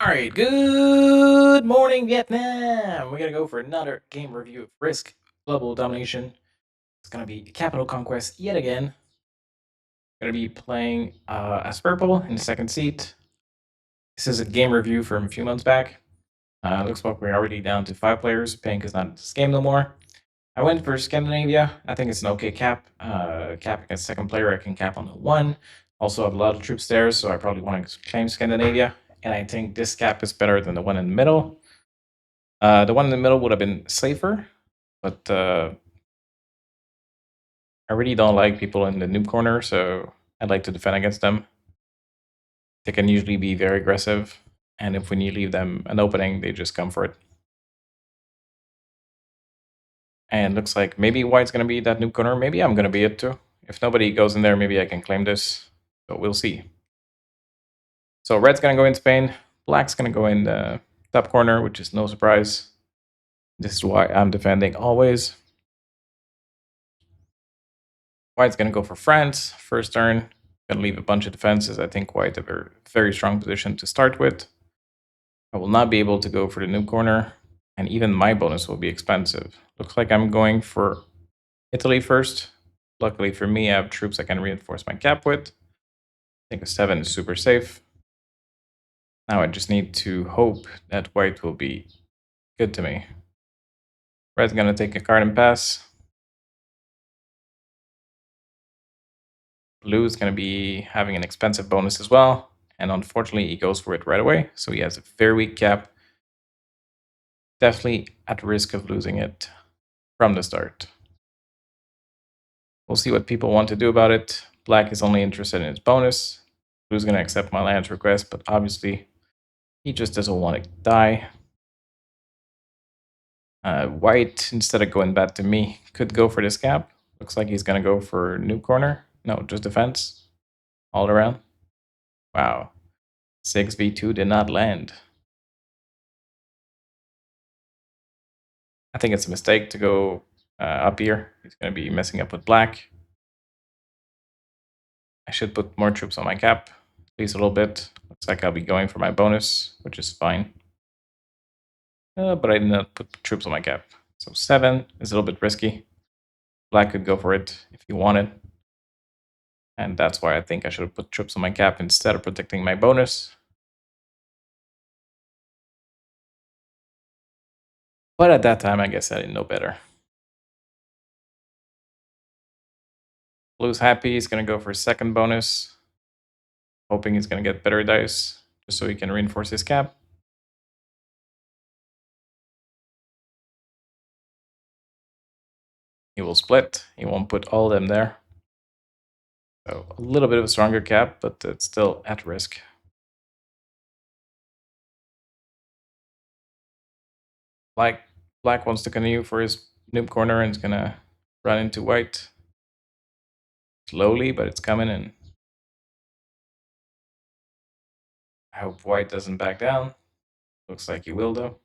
Alright, good morning, Vietnam! We're gonna go for another game review of Risk Global Domination. It's gonna be Capital Conquest yet again. Gonna be playing as purple in the second seat. This is a game review from a few months back. Looks like we're already down to 5 players. Pink is not in this game no more. I went for Scandinavia. I think it's an okay cap. Cap against second player, I can cap on the 1. Also have a lot of troops there, so I probably want to claim Scandinavia. And I think this cap is better than the one in the middle. The one in the middle would have been safer, but I really don't like people in the noob corner, so I'd like to defend against them. They can usually be very aggressive, and if when you leave them an opening, they just come for it. And looks like maybe white's going to be that noob corner. Maybe I'm going to be it too. If nobody goes in there, maybe I can claim this, but we'll see. So red's going to go in Spain. Black's going to go in the top corner, which is no surprise. This is why I'm defending always. White's going to go for France first turn. Going to leave a bunch of defenses. I think white have a very strong position to start with. I will not be able to go for the noob corner, and even my bonus will be expensive. Looks like I'm going for Italy first. Luckily for me, I have troops I can reinforce my cap with. I think a 7 is super safe. Now I just need to hope that white will be good to me. Red's going to take a card and pass. Blue is going to be having an expensive bonus as well. And unfortunately, he goes for it right away. So he has a very weak cap. Definitely at risk of losing it from the start. We'll see what people want to do about it. Black is only interested in his bonus. Blue's going to accept my land's request, but obviously he just doesn't want to die. White, instead of going back to me, could go for this cap. Looks like he's going to go for new corner. No, just defense. All around. Wow. 6v2 did not land. I think it's a mistake to go up here. He's going to be messing up with black. I should put more troops on my cap, at least a little bit. Looks like I'll be going for my bonus, which is fine. But I did not put troops on my cap. So 7 is a little bit risky. Black could go for it if he wanted. And that's why I think I should have put troops on my cap instead of protecting my bonus. But at that time, I guess I didn't know better. Blue's happy. He's going to go for a second bonus. Hoping he's going to get better dice, just so he can reinforce his cap. He will split. He won't put all of them there. So a little bit of a stronger cap, but it's still at risk. Black wants to continue for his noob corner and is going to run into white. Slowly, but it's coming in. I hope white doesn't back down. Looks like he will, though.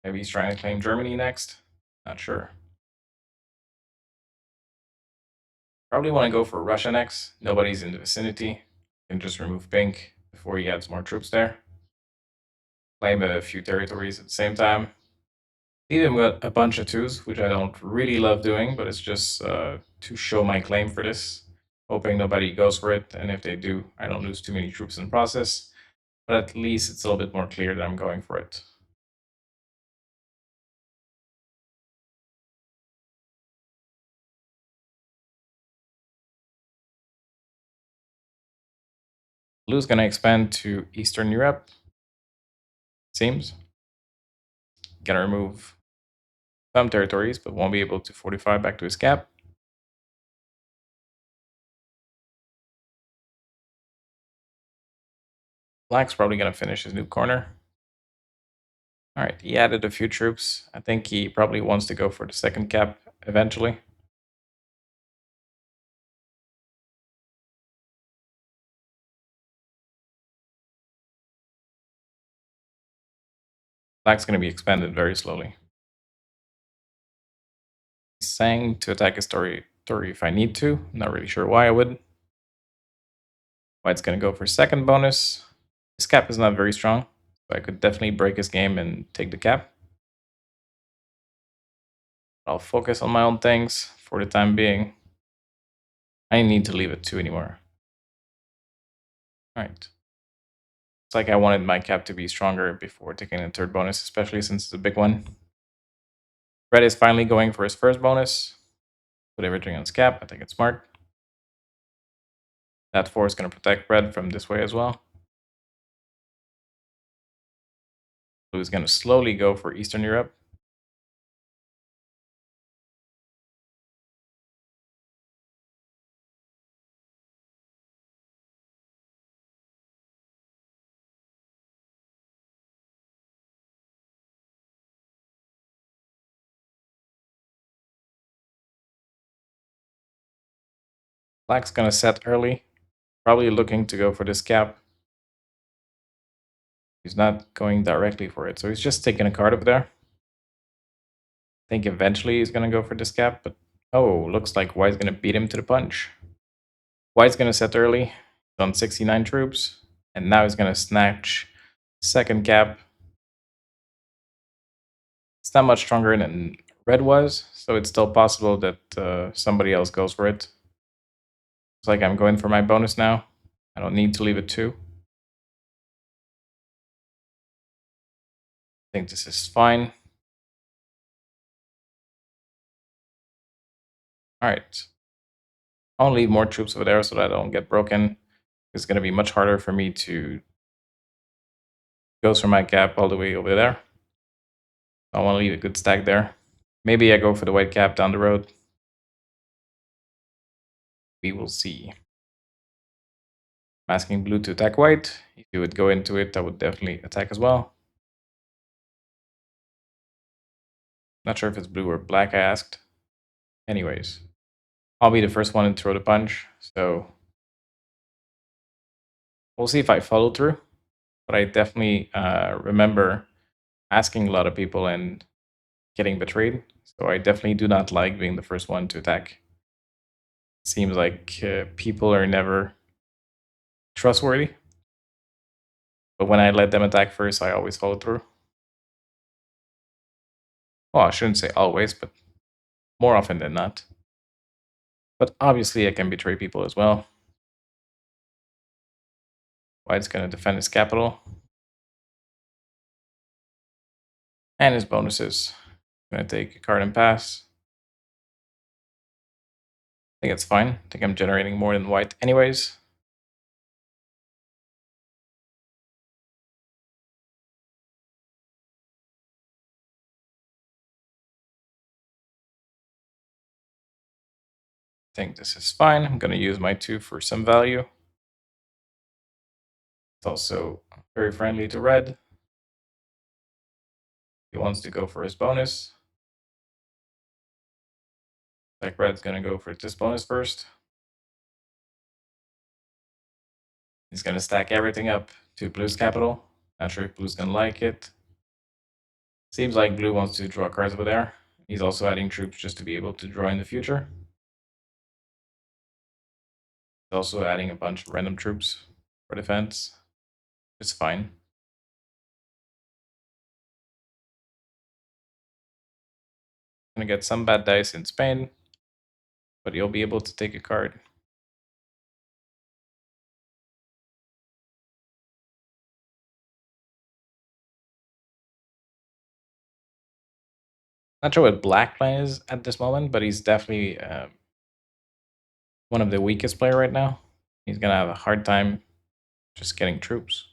Maybe he's trying to claim Germany next. Not sure. Probably want to go for Russia next. Nobody's in the vicinity. Can just remove pink before he adds more troops there. Claim a few territories at the same time. Leave him with a bunch of twos, which I don't really love doing, but it's just to show my claim for this. Hoping nobody goes for it, and if they do, I don't lose too many troops in the process. But at least it's a little bit more clear that I'm going for it. Blue's going to expand to Eastern Europe, seems. Going to remove some territories, but won't be able to fortify back to his cap. Black's probably going to finish his new corner. All right, he added a few troops. I think he probably wants to go for the second cap eventually. Black's going to be expanded very slowly. He's saying to attack his territory if I need to. Not really sure why I would. White's going to go for second bonus. His cap is not very strong, so I could definitely break his game and take the cap. I'll focus on my own things for the time being. I need to leave it 2 anymore. Alright. It's like I wanted my cap to be stronger before taking the third bonus, especially since it's a big one. Red is finally going for his first bonus. Put everything on his cap. I think it's smart. That 4 is going to protect red from this way as well. Blue is going to slowly go for Eastern Europe. Black's going to set early. Probably looking to go for this cap. He's not going directly for it, so he's just taking a card over there. I think eventually he's going to go for this cap, but oh, looks like White's going to beat him to the punch. White's going to set early. He's on 69 troops, and now he's going to snatch second cap. It's not much stronger than red was, so it's still possible that somebody else goes for it. Looks like I'm going for my bonus now. I don't need to leave it 2. I think this is fine. Alright. I'll leave more troops over there so that I don't get broken. It's going to be much harder for me to go for my cap all the way over there. I want to leave a good stack there. Maybe I go for the white cap down the road. We will see. I'm asking blue to attack white. If you would go into it, I would definitely attack as well. Not sure if it's blue or black, I asked. Anyways, I'll be the first one to throw the punch, so we'll see if I follow through. But I definitely remember asking a lot of people and getting betrayed. So I definitely do not like being the first one to attack. Seems like people are never trustworthy. But when I let them attack first, I always follow through. Well, I shouldn't say always, but more often than not. But obviously I can betray people as well. White's going to defend his capital. And his bonuses. Going to take a card and pass. I think it's fine. I think I'm generating more than white anyways. I think this is fine. I'm going to use my 2 for some value. It's also very friendly to red. He wants to go for his bonus. Like red's going to go for this bonus first. He's going to stack everything up to blue's capital. Not sure if blue's going to like it. Seems like blue wants to draw cards over there. He's also adding troops just to be able to draw in the future. He's also adding a bunch of random troops for defense. It's fine. Gonna get some bad dice in Spain, but you'll be able to take a card. Not sure what black plan is at this moment, but he's definitely one of the weakest player right now. He's gonna have a hard time just getting troops.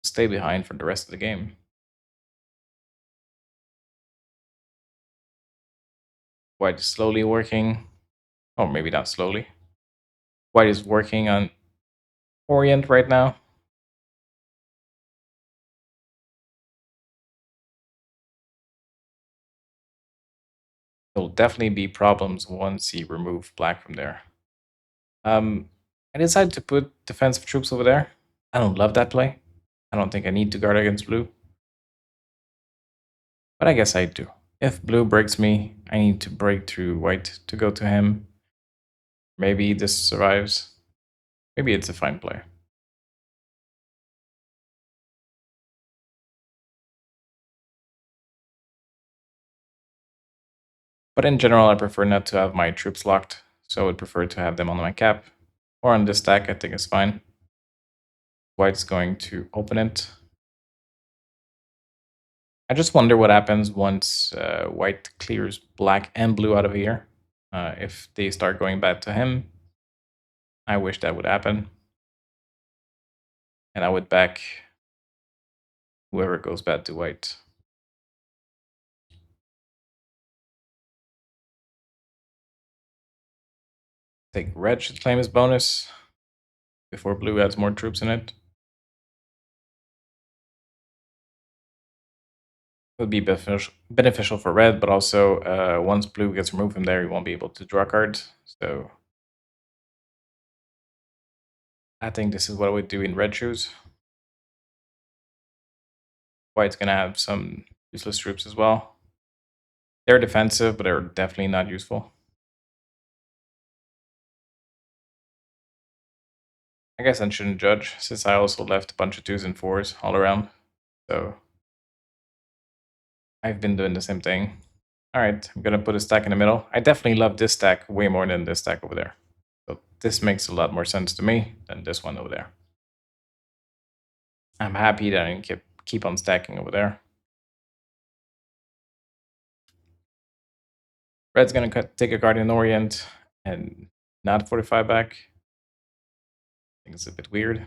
Stay behind for the rest of the game. White is slowly working, or maybe not slowly. White is working on Orient right now. There'll definitely be problems once he remove black from there. I decided to put defensive troops over there. I don't love that play. I don't think I need to guard against blue. But I guess I do. If blue breaks me, I need to break through white to go to him. Maybe this survives. Maybe it's a fine play. But in general, I prefer not to have my troops locked, so I would prefer to have them on my cap. Or on this stack, I think it's fine. White's going to open it. I just wonder what happens once white clears black and blue out of here. If they start going back to him, I wish that would happen. And I would back whoever goes back to white. I think red should claim his bonus before blue adds more troops in it. It would be beneficial for red, but also once blue gets removed from there, he won't be able to draw cards. So I think this is what I would do in red shoes. White's going to have some useless troops as well. They're defensive, but they're definitely not useful. I guess I shouldn't judge, since I also left a bunch of 2s and 4s all around. So I've been doing the same thing. Alright, I'm going to put a stack in the middle. I definitely love this stack way more than this stack over there. So this makes a lot more sense to me than this one over there. I'm happy that I didn't keep on stacking over there. Red's going to take a Guardian Orient and not fortify back. I think it's a bit weird.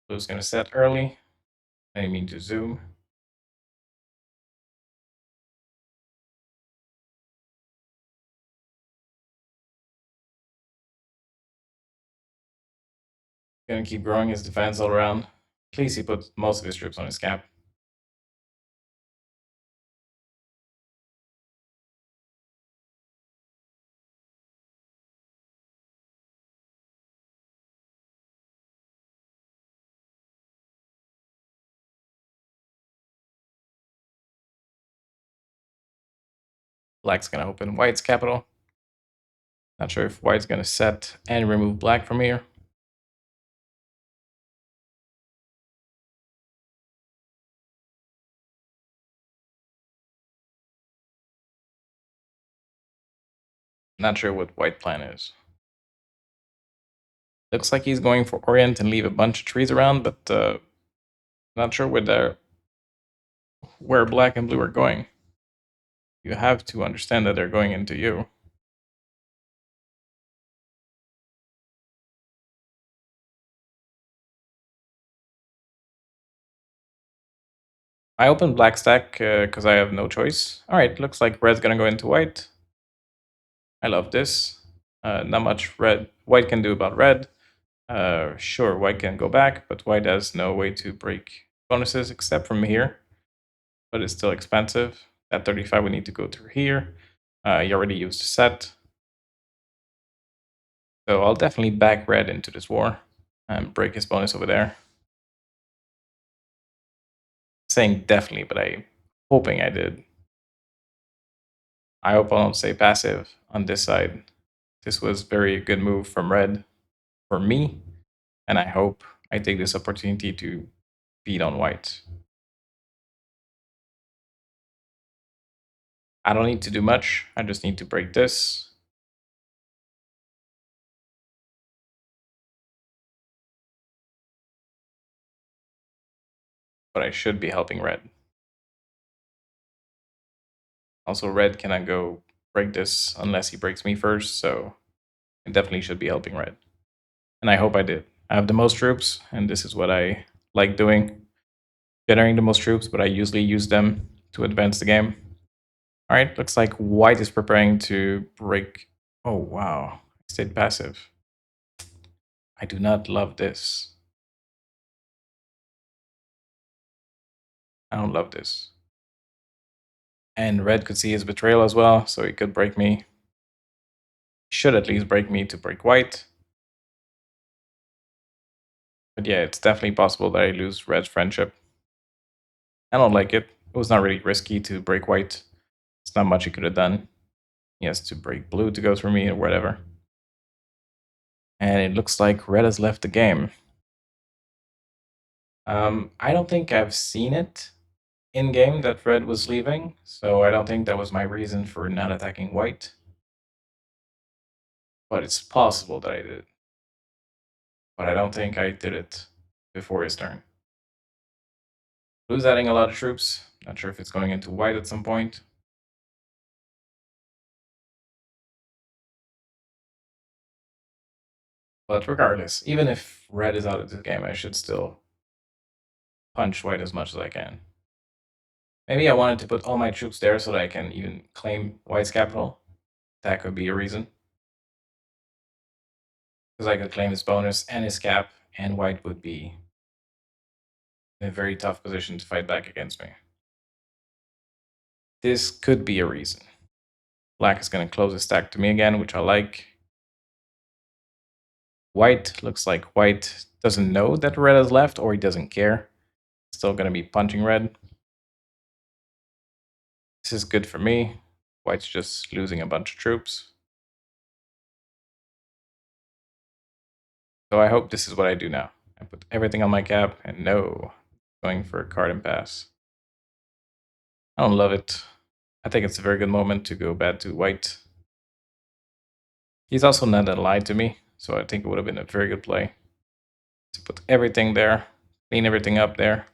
Blue's going to set early. I mean to zoom. Going to keep growing his defense all around. At least he put most of his troops on his cap. Black's going to open white's capital. Not sure if white's going to set and remove black from here. Not sure what white plan is. Looks like he's going for Orient and leave a bunch of trees around, but not sure where black and blue are going. You have to understand that they're going into you. I opened black stack because I have no choice. Alright, looks like red's gonna go into white. I love this. Not much white can do about red. Sure, white can go back, but white has no way to break bonuses except from here. But it's still expensive. At 35, we need to go through here. He already used a set. So I'll definitely back red into this war and break his bonus over there. Saying definitely, but I'm hoping I did. I hope I don't say passive on this side. This was very good move from red for me, and I hope I take this opportunity to beat on white. I don't need to do much, I just need to break this. But I should be helping red. Also, red cannot go break this unless he breaks me first, so I definitely should be helping red. And I hope I did. I have the most troops, and this is what I like doing. Generating the most troops, but I usually use them to advance the game. Alright, looks like white is preparing to break. Oh wow, I stayed passive. I do not love this. I don't love this. And red could see his betrayal as well, so he could break me. Should at least break me to break white. But yeah, it's definitely possible that I lose red's friendship. I don't like it. It was not really risky to break white. It's not much he could have done. He has to break blue to go through me or whatever. And it looks like red has left the game. I don't think I've seen it in game that red was leaving, so I don't think that was my reason for not attacking white. But it's possible that I did. But I don't think I did it before his turn. Blue's adding a lot of troops. Not sure if it's going into white at some point. But regardless, even if red is out of this game, I should still punch white as much as I can. Maybe I wanted to put all my troops there so that I can even claim white's capital. That could be a reason. Because I could claim his bonus and his cap, and white would be in a very tough position to fight back against me. This could be a reason. Black is going to close his stack to me again, which I like. White looks like white doesn't know that red has left, or he doesn't care. Still going to be punching red. This is good for me. White's just losing a bunch of troops. So I hope this is what I do now. I put everything on my cap, and no, going for a card and pass. I don't love it. I think it's a very good moment to go bad to white. He's also not allied to me, so I think it would have been a very good play to put everything there, clean everything up there,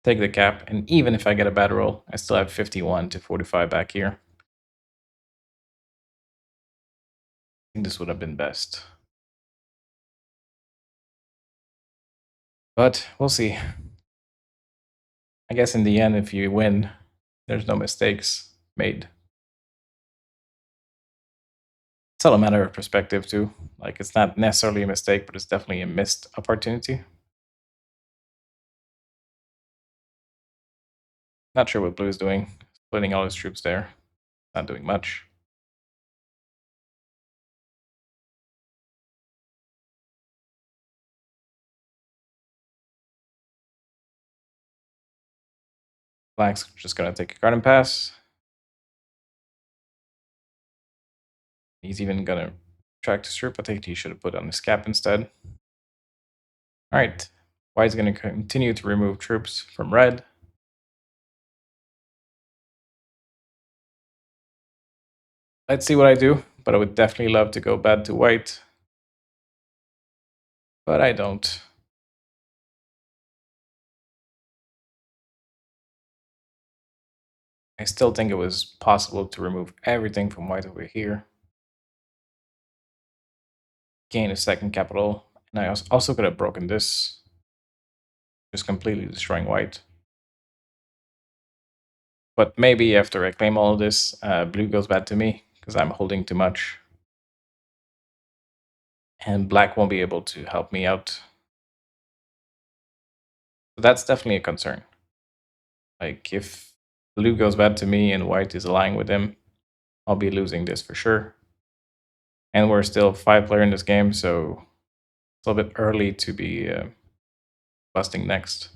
take the cap, and even if I get a bad roll, I still have 51 to 45 back here. I think this would have been best. But we'll see. I guess in the end, if you win, there's no mistakes made. It's all a matter of perspective too. Like, it's not necessarily a mistake, but it's definitely a missed opportunity. Not sure what blue is doing. Splitting all his troops there. Not doing much. Black's just gonna take a card and pass. He's even gonna track his troop. I think he should have put on his cap instead. Alright. White's gonna continue to remove troops from red. Let's see what I do, but I would definitely love to go bad to white. But I don't. I still think it was possible to remove everything from white over here. Gain a second capital. And I also could have broken this. Just completely destroying white. But maybe after I claim all of this, blue goes bad to me, because I'm holding too much. And black won't be able to help me out. So that's definitely a concern. Like, if blue goes bad to me and white is allying with him, I'll be losing this for sure. And we're still 5-player in this game, so it's a little bit early to be busting next.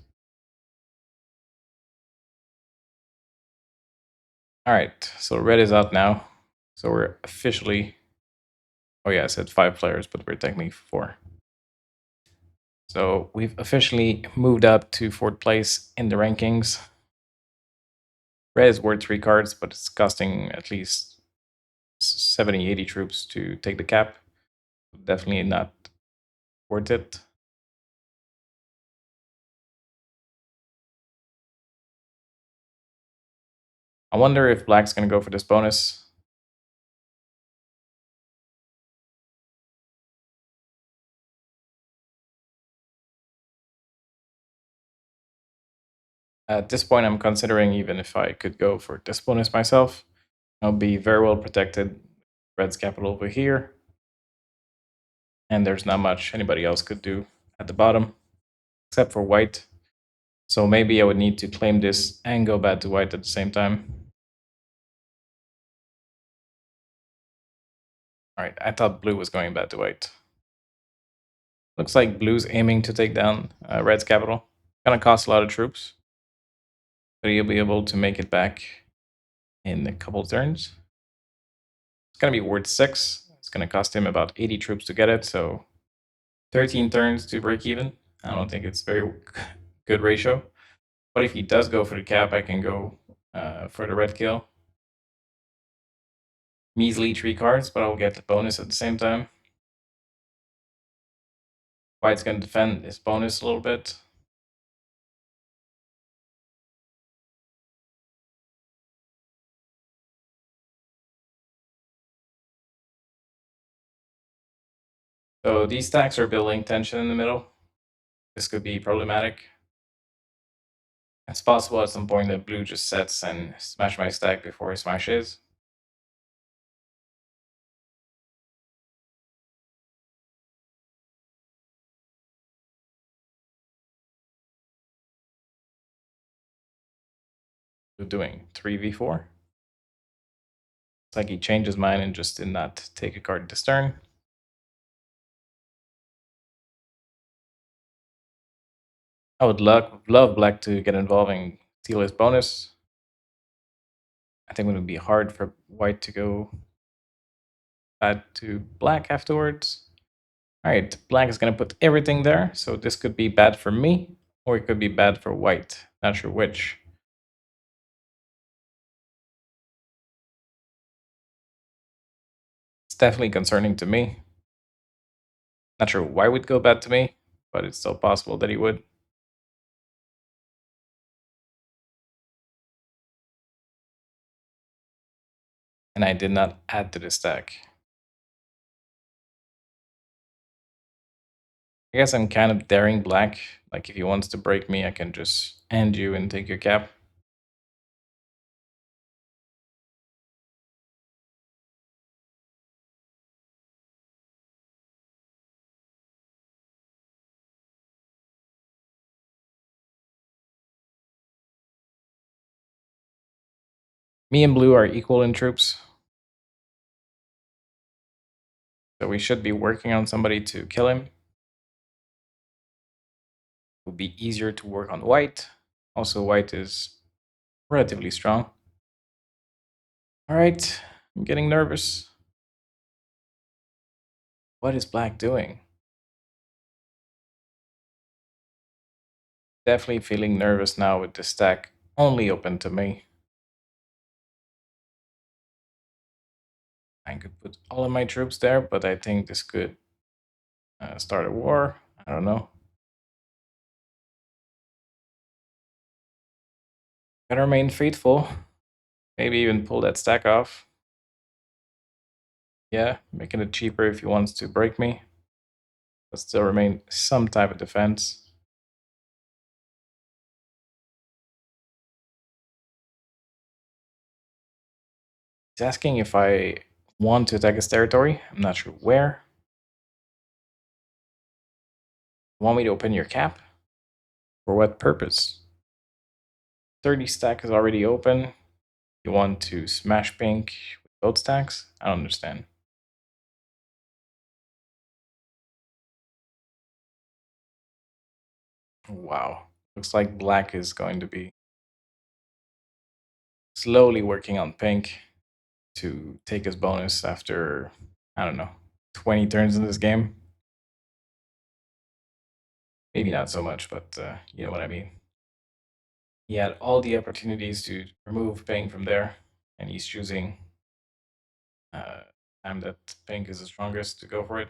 Alright, so red is out now. So we're officially... Oh yeah, I said 5 players, but we're technically 4. So we've officially moved up to 4th place in the rankings. Red is worth 3 cards, but it's costing at least 70, 80 troops to take the cap. Definitely not worth it. I wonder if black's going to go for this bonus. At this point, I'm considering even if I could go for this bonus myself. I'll be very well protected. Red's capital over here. And there's not much anybody else could do at the bottom, except for white. So maybe I would need to claim this and go bad to white at the same time. Alright, I thought blue was going bad to white. Looks like blue's aiming to take down red's capital. Gonna cost a lot of troops, but he'll be able to make it back in a couple turns. It's gonna be worth 6. It's gonna cost him about 80 troops to get it, so 13 turns to break even. I don't think it's very good ratio. But if he does go for the cap, I can go for the red kill. Measly 3 cards, but I'll get the bonus at the same time. White's going to defend his bonus a little bit. So these stacks are building tension in the middle. This could be problematic. It's possible at some point that blue just sets and smash my stack before he smashes. We're doing 3v4. It's like he changed his mind and just did not take a card this turn. I would love black to get involved and steal his bonus. I think it would be hard for white to go bad to black afterwards. All right, black is going to put everything there. So this could be bad for me, or it could be bad for white. Not sure which. It's definitely concerning to me. Not sure why it would go bad to me, but it's still possible that he would. And I did not add to the stack. I guess I'm kind of daring black. Like if he wants to break me, I can just end you and take your cap. Me and blue are equal in troops. So we should be working on somebody to kill him. It would be easier to work on white. Also, white is relatively strong. All right, I'm getting nervous. What is black doing? Definitely feeling nervous now with the stack only open to me. I could put all of my troops there, but I think this could start a war. I don't know. Gotta remain faithful. Maybe even pull that stack off. Yeah, making it cheaper if he wants to break me. But still remain some type of defense. He's asking if I want to attack his territory. I'm not sure where. Want me to open your cap? For what purpose? 30 stack is already open. You want to smash pink with both stacks? I don't understand. Wow. Looks like black is going to be slowly working on pink to take his bonus after, I don't know, 20 turns in this game. Maybe not so much, but you know what I mean. He had all the opportunities to remove pink from there, and he's choosing time that pink is the strongest to go for it.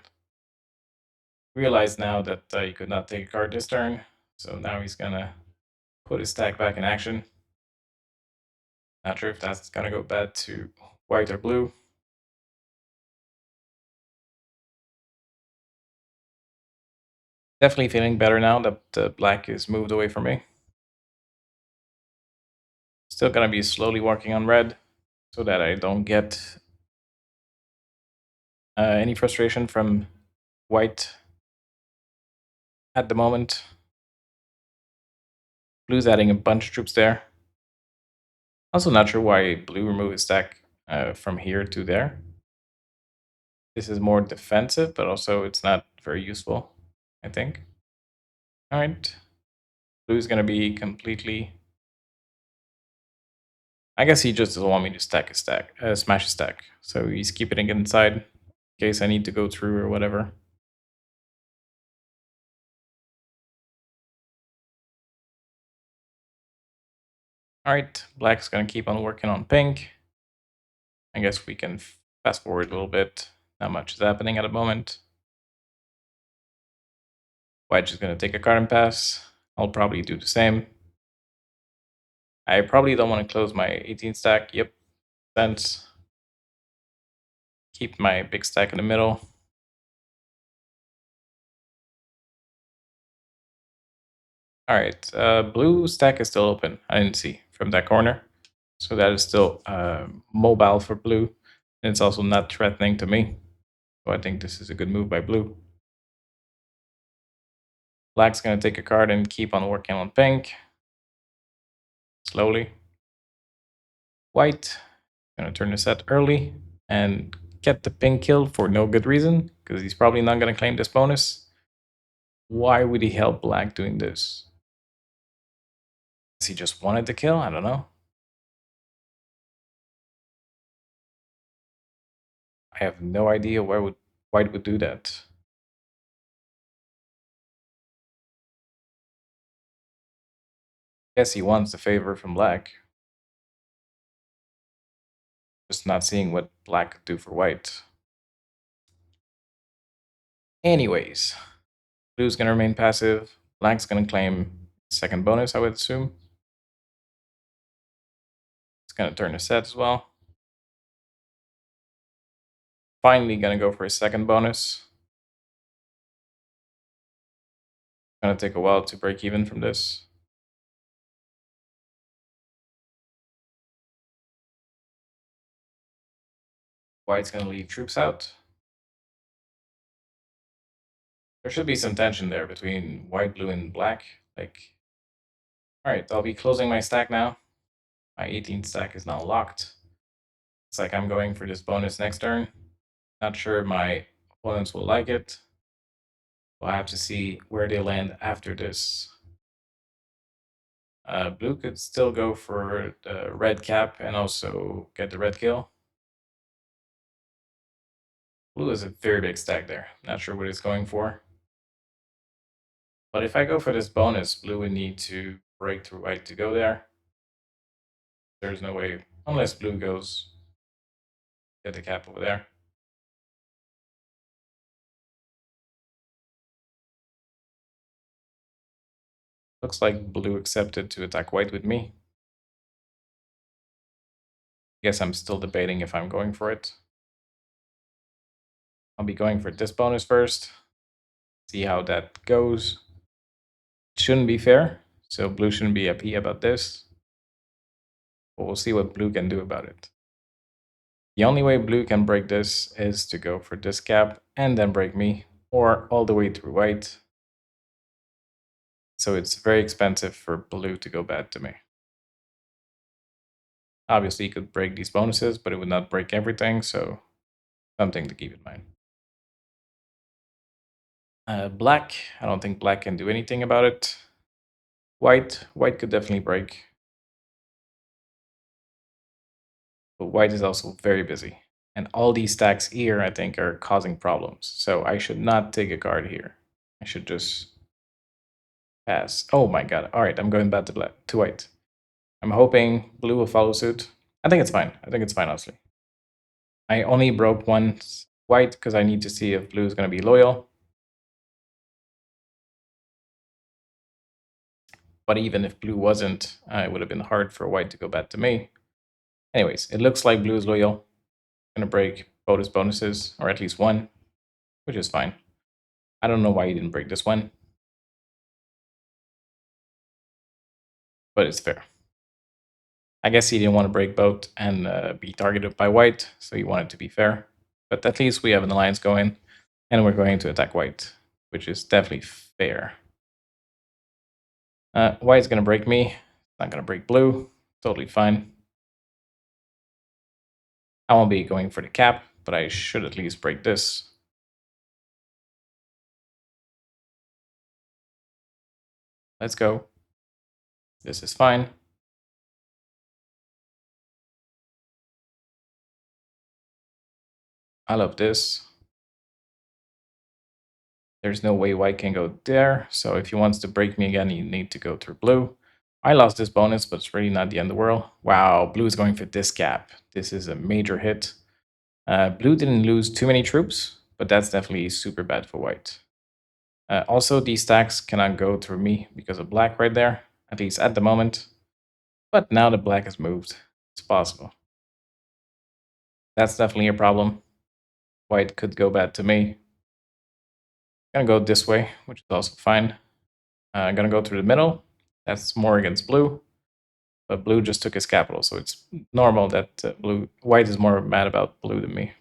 Realize now that he could not take a card this turn, so now he's gonna put his stack back in action. Not sure if that's gonna go bad to white or blue. Definitely feeling better now that black is moved away from me. Still gonna be slowly working on red so that I don't get any frustration from white at the moment. Blue's adding a bunch of troops there. Also not sure why blue removed his stack from here to there. This is more defensive, but also it's not very useful, I think. All right. Blue is going to be completely... I guess he just doesn't want me to stack a stack, smash a stack. So he's keeping it inside in case I need to go through or whatever. Alright, black's gonna keep on working on pink. I guess we can fast forward a little bit. Not much is happening at the moment. White's just gonna take a card and pass. I'll probably do the same. I probably don't want to close my 18 stack. Yep, sense. Keep my big stack in the middle. Alright, blue stack is still open. I didn't see from that corner. So that is still mobile for blue. And it's also not threatening to me. So I think this is a good move by blue. Black's going to take a card and keep on working on pink. Slowly. White, going to turn the set early and get the pink killed for no good reason, because he's probably not going to claim this bonus. Why would he help black doing this? Does he just wanted to kill? I don't know. I have no idea why White would do that. Guess he wants the favor from black. Just not seeing what black could do for white. Anyways, blue's gonna remain passive. Black's gonna claim second bonus, I would assume. It's gonna turn a set as well. Finally gonna go for a second bonus. Gonna take a while to break even from this. White's gonna leave troops out. There should be some tension there between white, blue, and black. Like, alright, I'll be closing my stack now. My 18th stack is now locked. It's like I'm going for this bonus next turn. Not sure my opponents will like it. We'll have to see where they land after this. Blue could still go for the red cap and also get the red kill. Blue is a very big stack there. Not sure what it's going for. But if I go for this bonus, blue would need to break through white to go there. There's no way, unless blue goes get the cap over there. Looks like blue accepted to attack white with me. Guess I'm still debating if I'm going for it. I'll be going for this bonus first. See how that goes. It shouldn't be fair, so blue shouldn't be happy about this. But we'll see what blue can do about it. The only way blue can break this is to go for this cap and then break me, or all the way through white. So it's very expensive for blue to go bad to me. Obviously, you could break these bonuses, but it would not break everything, so something to keep in mind. Black, I don't think black can do anything about it. White could definitely break. But white is also very busy. And all these stacks here, I think, are causing problems. So I should not take a card here. I should just pass. Oh my god. All right, I'm going back to black, to white. I'm hoping blue will follow suit. I think it's fine. I think it's fine, honestly. I only broke once white because I need to see if blue is going to be loyal. But even if blue wasn't, it would have been hard for white to go back to me. Anyways, it looks like blue is loyal. Going to break both his bonuses, or at least one, which is fine. I don't know why he didn't break this one, but it's fair. I guess he didn't want to break both and be targeted by white, so he wanted to be fair. But at least we have an alliance going, and we're going to attack white, which is definitely fair. White's going to break me. Not going to break blue. Totally fine. I won't be going for the cap, but I should at least break this. Let's go. This is fine. I love this. There's no way white can go there, so if he wants to break me again, you need to go through blue. I lost this bonus, but it's really not the end of the world. Wow, blue is going for this gap. This is a major hit. Blue didn't lose too many troops, but that's definitely super bad for white. Also, these stacks cannot go through me because of black right there, at least at the moment. But now that black has moved, it's possible. That's definitely a problem. White could go bad to me. Gonna go this way, which is also fine. I'm gonna go through the middle. That's more against blue. But blue just took his capital, so it's normal that white is more mad about blue than me.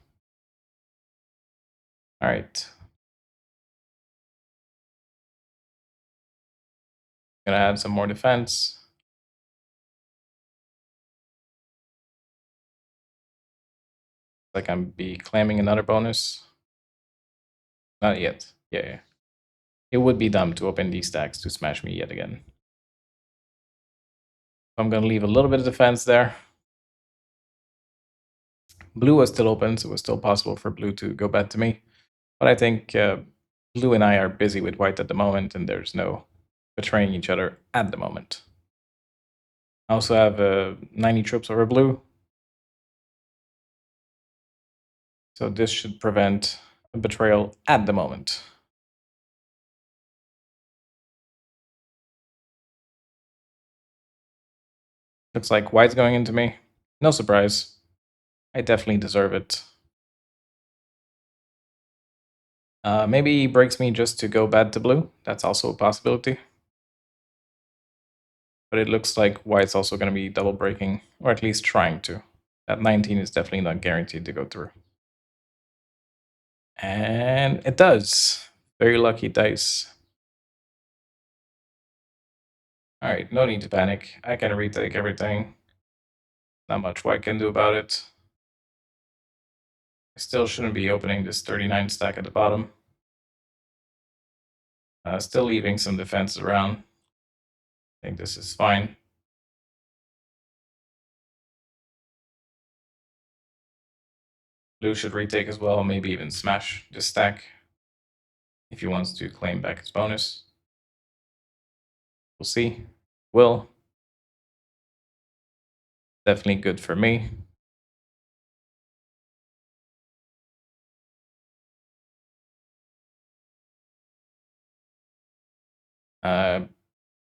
All right. Gonna add some more defense. Like I'm be claiming another bonus. Not yet. Yeah. It would be dumb to open these stacks to smash me yet again. I'm gonna leave a little bit of defense there. Blue was still open, so it was still possible for blue to go bad to me. But I think blue and I are busy with white at the moment, and there's no betraying each other at the moment. I also have 90 troops over blue. So this should prevent a betrayal at the moment. Looks like white's going into me. No surprise. I definitely deserve it. Maybe he breaks me just to go bad to blue. That's also a possibility. But it looks like white's also going to be double breaking, or at least trying to. That 19 is definitely not guaranteed to go through. And it does. Very lucky dice. All right, no need to panic. I can retake everything. Not much white can do about it. I still shouldn't be opening this 39 stack at the bottom. Still leaving some defense around. I think this is fine. Blue should retake as well, maybe even smash this stack if he wants to claim back his bonus. We'll see. Will. Definitely good for me.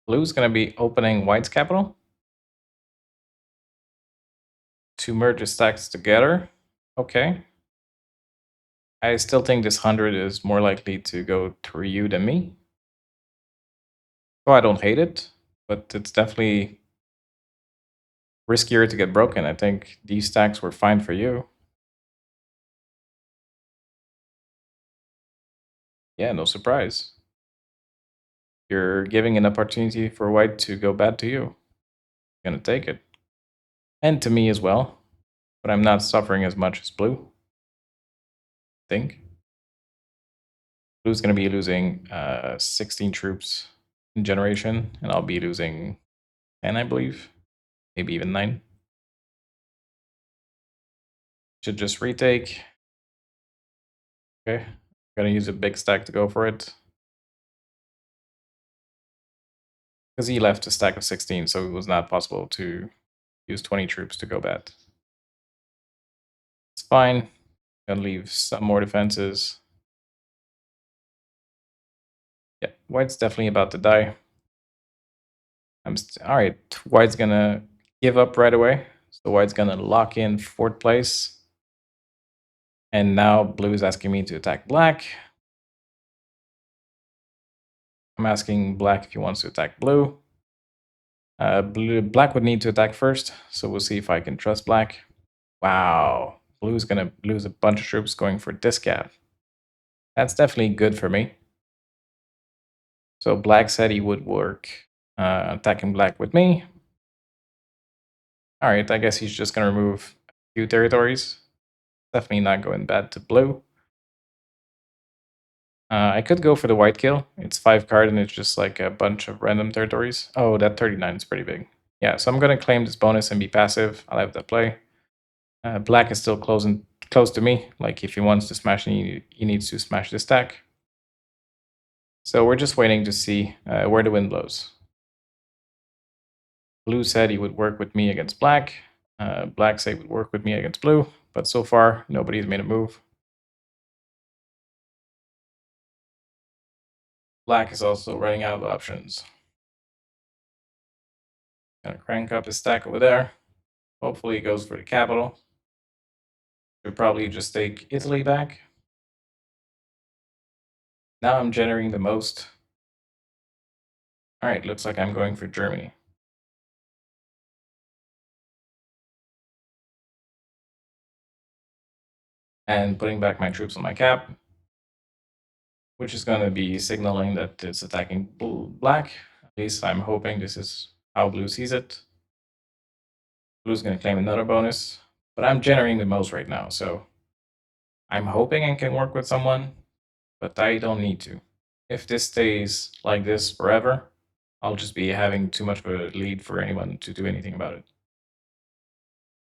Blue's going to be opening white's capital to merge the stacks together. Okay. I still think this 100 is more likely to go through you than me. So I don't hate it, but it's definitely riskier to get broken. I think these stacks were fine for you. Yeah, no surprise. You're giving an opportunity for white to go bad to you. I'm gonna take it. And to me as well. But I'm not suffering as much as blue. I think. Blue's gonna be losing 16 troops in generation, and I'll be losing 10, I believe. Maybe even 9. Should just retake. Okay. Gonna use a big stack to go for it. Because he left a stack of 16, so it was not possible to use 20 troops to go bad. It's fine. Gonna leave some more defenses. Yeah, white's definitely about to die. All right, white's gonna give up right away. So white's gonna lock in 4th place. And now blue is asking me to attack black. I'm asking black if he wants to attack blue. Black would need to attack first, so we'll see if I can trust black. Wow, blue's gonna lose a bunch of troops going for this gap. That's definitely good for me. So black said he would work attacking black with me. All right, I guess he's just gonna remove a few territories. Definitely not going bad to blue. I could go for the white kill. It's 5 card and it's just like a bunch of random territories. Oh, that 39 is pretty big. Yeah, so I'm gonna claim this bonus and be passive. I'll have that play. Black is still close to me. Like if he wants to smash, he needs to smash the stack. So we're just waiting to see where the wind blows. Blue said he would work with me against black. Black said he would work with me against blue. But so far, nobody's made a move. Black is also running out of options. Gonna crank up his stack over there. Hopefully he goes for the capital. Should probably just take Italy back. Now I'm generating the most. Alright, looks like I'm going for Germany. And putting back my troops on my cap, which is going to be signaling that it's attacking black. At least I'm hoping this is how blue sees it. Blue's going to claim another bonus, but I'm generating the most right now, so I'm hoping I can work with someone, but I don't need to. If this stays like this forever, I'll just be having too much of a lead for anyone to do anything about it.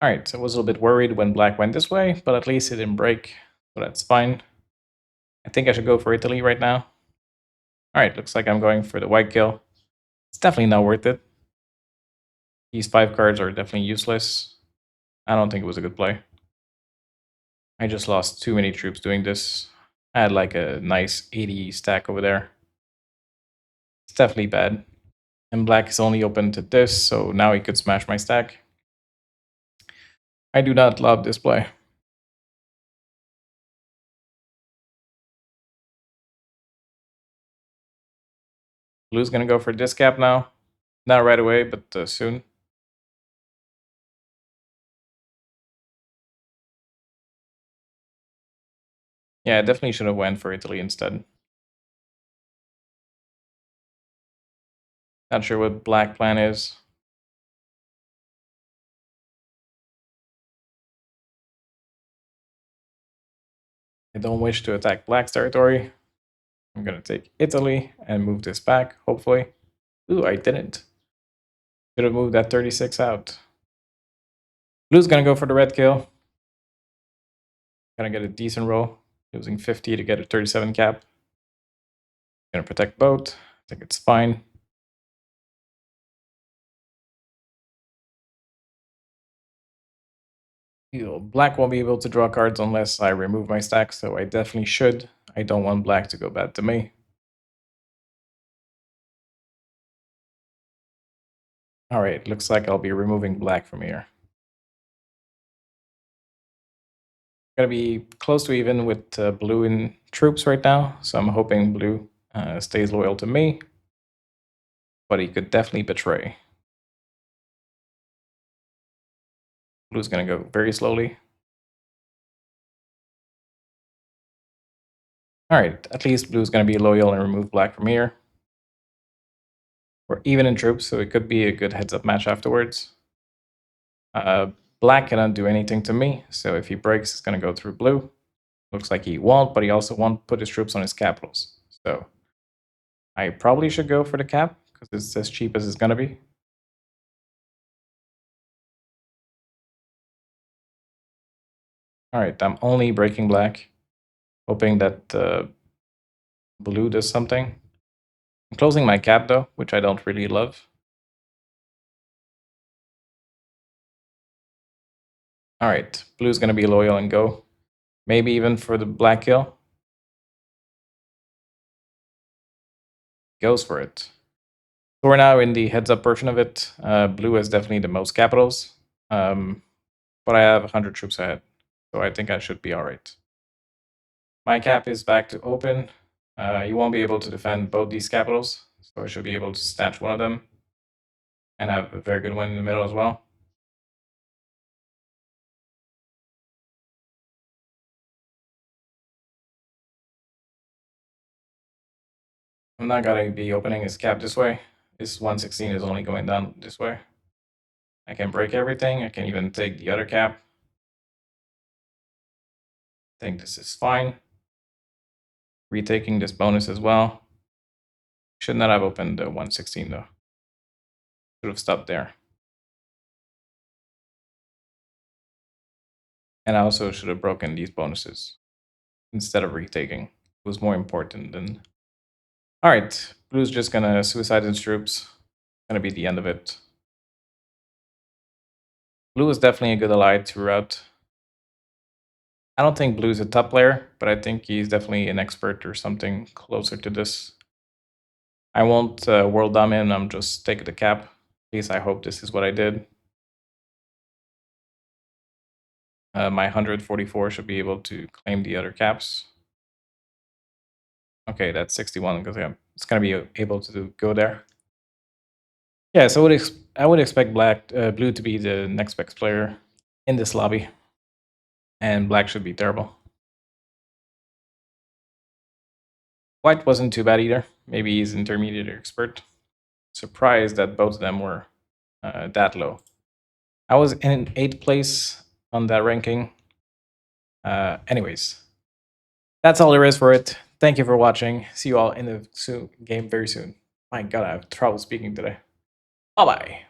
Alright, so I was a little bit worried when black went this way, but at least it didn't break, so that's fine. I think I should go for Italy right now. Alright, looks like I'm going for the white kill. It's definitely not worth it. These 5 cards are definitely useless. I don't think it was a good play. I just lost too many troops doing this. I had like a nice 80 stack over there. It's definitely bad. And black is only open to this, so now he could smash my stack. I do not love this play. Blue's gonna go for this cap now. Not right away, but soon. Yeah, I definitely should have went for Italy instead. Not sure what black plan is. I don't wish to attack black's territory. I'm gonna take Italy and move this back, hopefully. Ooh, I didn't. Should have moved that 36 out. Blue's gonna go for the red kill. Gonna get a decent roll, using 50 to get a 37 cap. Gonna protect both. I think it's fine. Black won't be able to draw cards unless I remove my stack, so I definitely should. I don't want black to go bad to me. Alright, looks like I'll be removing black from here. Gonna be close to even with blue in troops right now, so I'm hoping blue stays loyal to me. But he could definitely betray. Blue's gonna go very slowly. Alright, at least blue's gonna be loyal and remove black from here. We're even in troops, so it could be a good heads-up match afterwards. Black cannot do anything to me, so if he breaks, it's gonna go through blue. Looks like he won't, but he also won't put his troops on his capitals. So I probably should go for the cap, because it's as cheap as it's gonna be. Alright, I'm only breaking black, hoping that blue does something. I'm closing my cap though, which I don't really love. Alright, blue's gonna be loyal and go. Maybe even for the black kill. Goes for it. So we're now in the heads up version of it. Blue has definitely the most capitals, but I have 100 troops ahead, so I think I should be alright. My cap is back to open. You won't be able to defend both these capitals, so I should be able to snatch one of them and have a very good one in the middle as well. I'm not gonna be opening his cap this way. This 116 is only going down this way. I can break everything. I can even take the other cap. I think this is fine. Retaking this bonus as well. Should not have opened the 116 though. Should have stopped there. And I also should have broken these bonuses instead of retaking. It was more important than... Alright, blue's just gonna suicide his troops. Gonna be the end of it. Blue is definitely a good ally to route. I don't think Blue's a top player, but I think he's definitely an expert or something closer to this. I won't world dom in, I'm just taking the cap. At least I hope this is what I did. My 144 should be able to claim the other caps. Okay, that's 61 because it's going to be able to go there. Yeah, so I would expect blue to be the next best player in this lobby, and black should be terrible. White wasn't too bad either. Maybe he's intermediate or expert. Surprised that both of them were that low. I was in 8th place on that ranking. Anyways, that's all there is for it. Thank you for watching. See you all in the game very soon. My god, I have trouble speaking today. Bye bye.